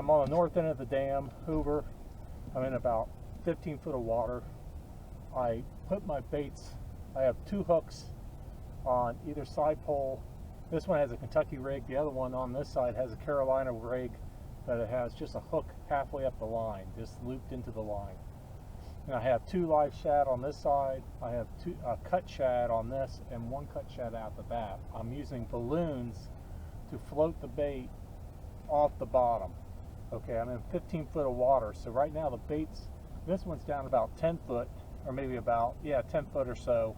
I'm on the north end of the dam, Hoover. I'm in about 15 foot of water. I put my baits, I have 2 hooks on either side pole. This one has a Kentucky rig, the other one on this side has a Carolina rig, but it has just a hook halfway up the line, just looped into the line. And I have 2 live shad on this side, I have 2 cut shad on this, and 1 cut shad out the back. I'm using balloons to float the bait off the bottom. Okay, I'm in 15 foot of water, so right now the baits, this one's down about 10 foot, or maybe about, 10 foot or so,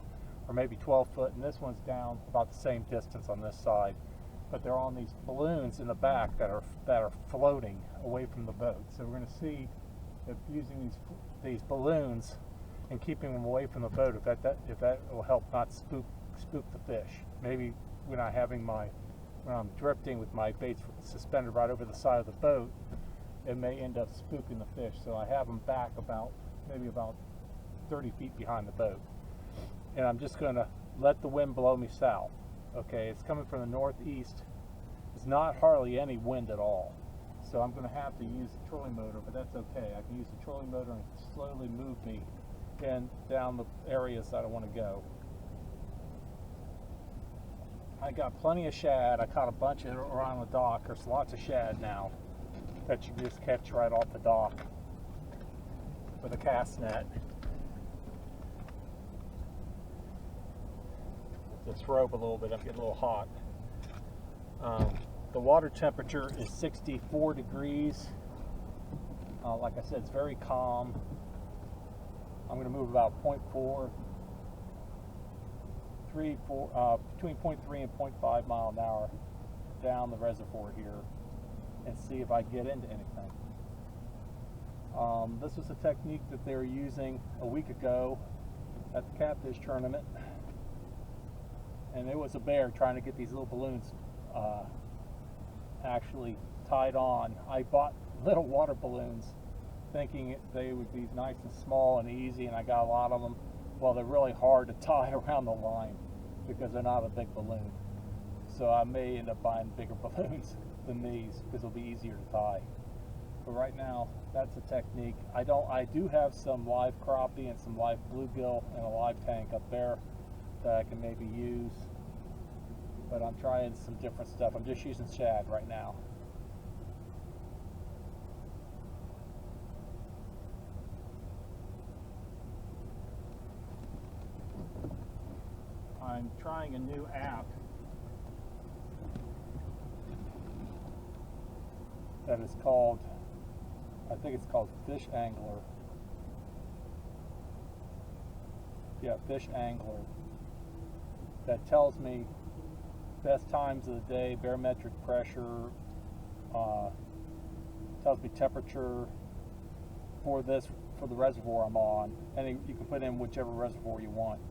or maybe 12 foot, and this one's down about the same distance on this side. But they're on these balloons in the back that are floating away from the boat. So we're going to see if using these balloons and keeping them away from the boat, if that will help not spook the fish. Maybe when I'm drifting with my baits suspended right over the side of the boat, it may end up spooking the fish. So I have them back maybe about 30 feet behind the boat. And I'm just going to let the wind blow me south. Okay, it's coming from the northeast. It's not hardly any wind at all. So I'm going to have to use the trolling motor, but that's okay. I can use the trolling motor and slowly move me down the areas that I want to go. I got plenty of shad. I caught a bunch of around the dock. There's lots of shad now that you just catch right off the dock with a cast net. Let's rope a little bit. I'm getting a little hot. The water temperature is 64 degrees. Like I said, it's very calm. I'm going to move about 0.4, between 0.3 and 0.5 mile an hour down the reservoir here and see if I get into anything. This was a technique that they were using a week ago at the catfish tournament, and it was a bear trying to get these little balloons actually tied on. I bought little water balloons thinking they would be nice and small and easy, and I got a lot of them. Well, they're really hard to tie around the line because they're not a big balloon. So I may end up buying bigger balloons than these because they'll be easier to tie. But right now, that's a technique. I do have some live crappie and some live bluegill in a live tank up there that I can maybe use. But I'm trying some different stuff. I'm just using shad right now. I'm trying a new app that is called, I think it's called Fish Angler. Yeah, Fish Angler. That tells me best times of the day, barometric pressure, tells me temperature for the reservoir I'm on, and you can put in whichever reservoir you want.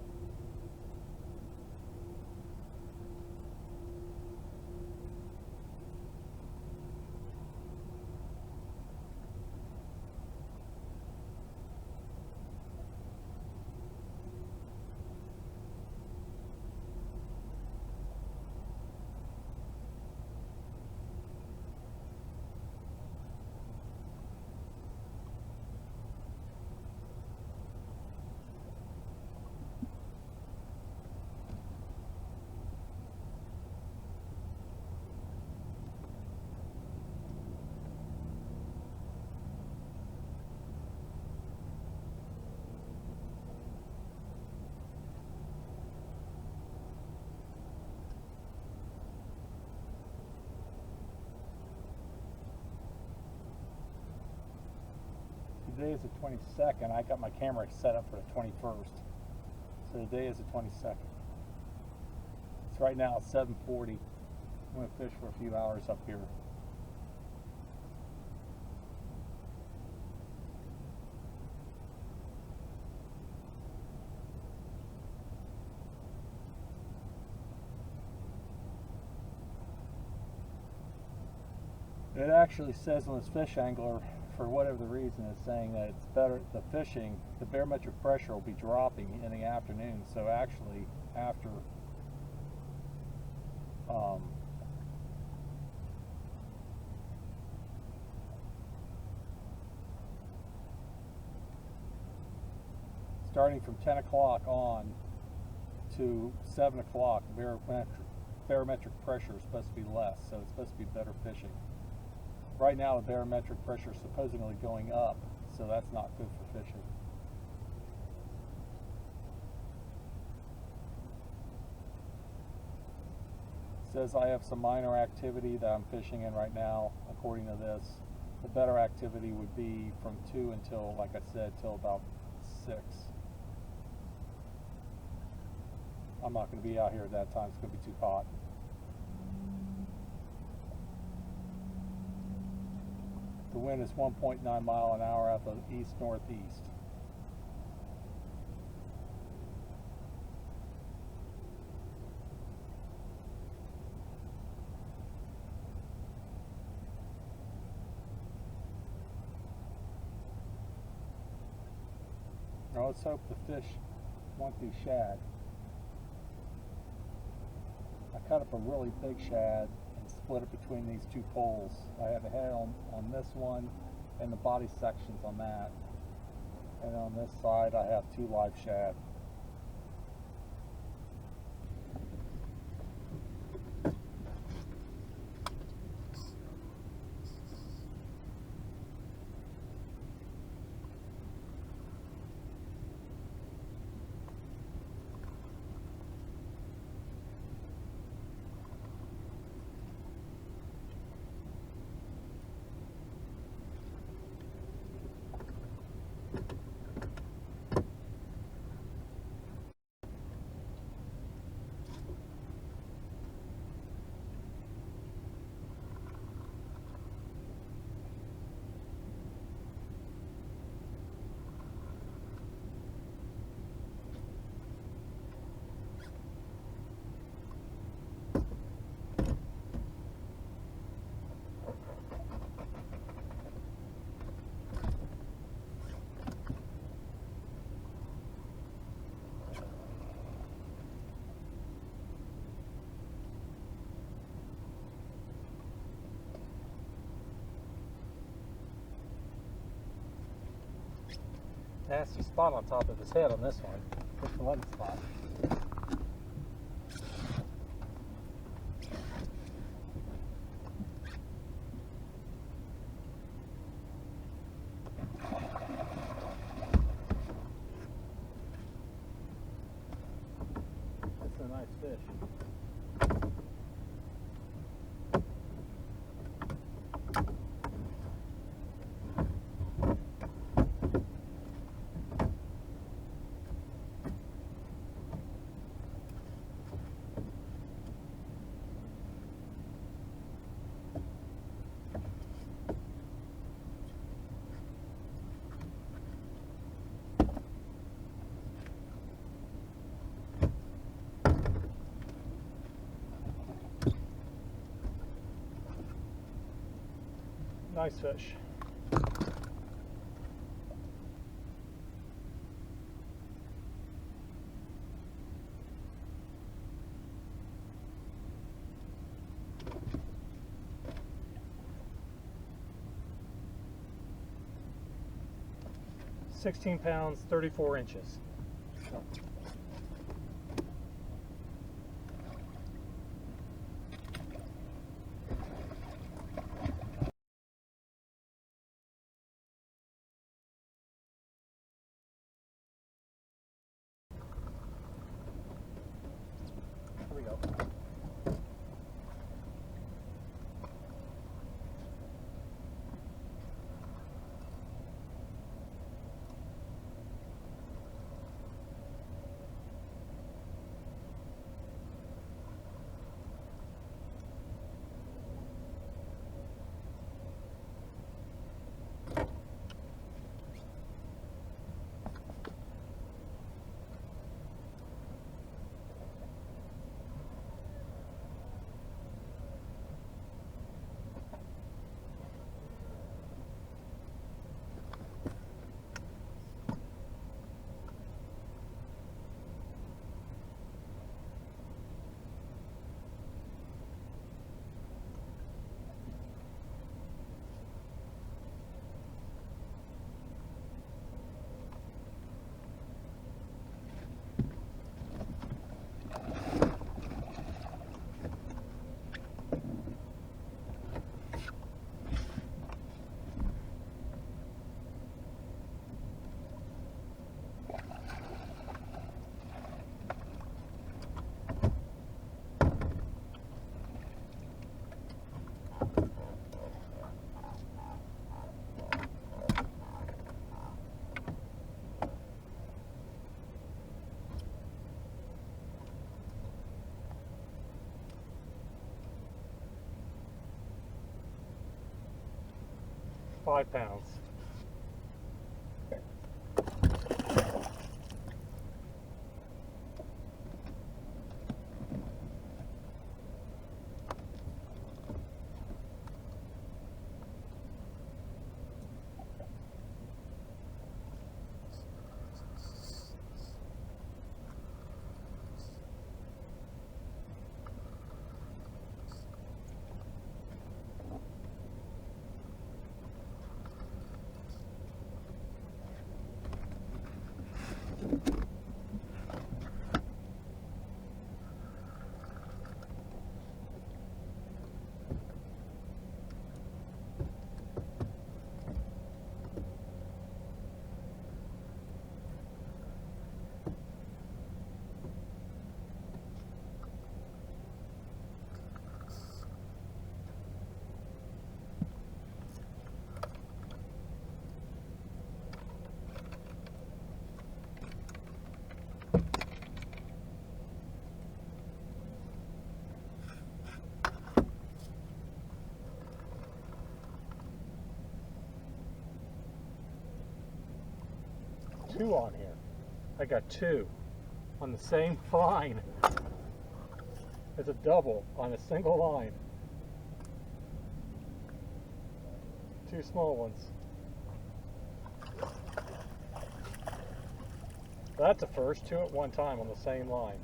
Today is the 22nd. I got my camera set up for the 21st. So today is the 22nd. It's right now 7:40. I'm going to fish for a few hours up here. It actually says on this Fish Angler, for whatever the reason, it's saying that it's better, the barometric pressure will be dropping in the afternoon. So actually, after starting from 10 o'clock on to 7 o'clock, barometric pressure is supposed to be less, so it's supposed to be better fishing. Right now the barometric pressure is supposedly going up, so that's not good for fishing. It says I have some minor activity that I'm fishing in right now, according to this. The better activity would be from 2 until, like I said, till about 6. I'm not going to be out here at that time, it's going to be too hot. The wind is 1.9 mile an hour out of the east-northeast. Now let's hope the fish want these shad. I cut up a really big shad and split it between these two poles. I have a head on this one and the body sections on that. And on this side I have 2 live shad. Nasty spot on top of his head on this one. Just one spot. That's a nice fish. Nice fish. £16, 34 inches. Here we go. 5 pounds. Two on here. I got 2 on the same line. It's a double on a single line. 2 small ones. That's a first, 2 at one time on the same line.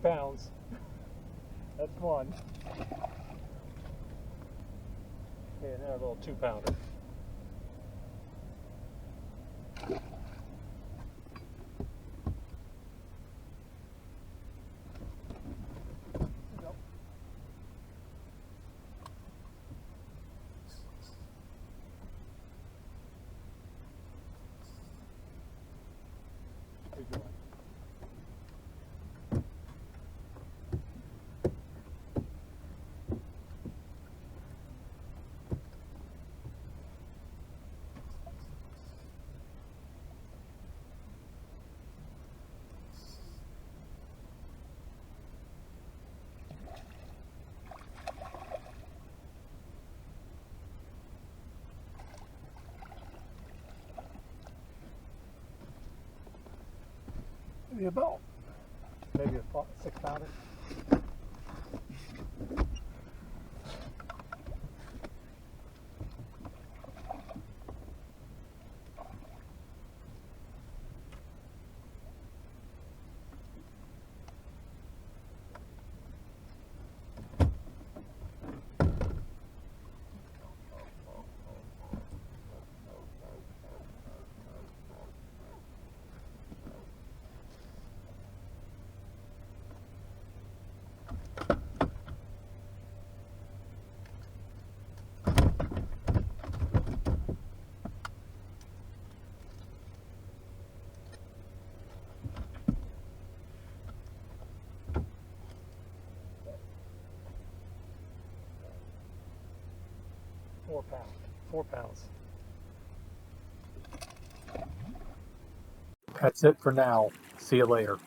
£2. That's one. Okay, another little 2-pounder. Good one. Maybe about, maybe a 6-pounder. Four pounds. That's it for now. See you later.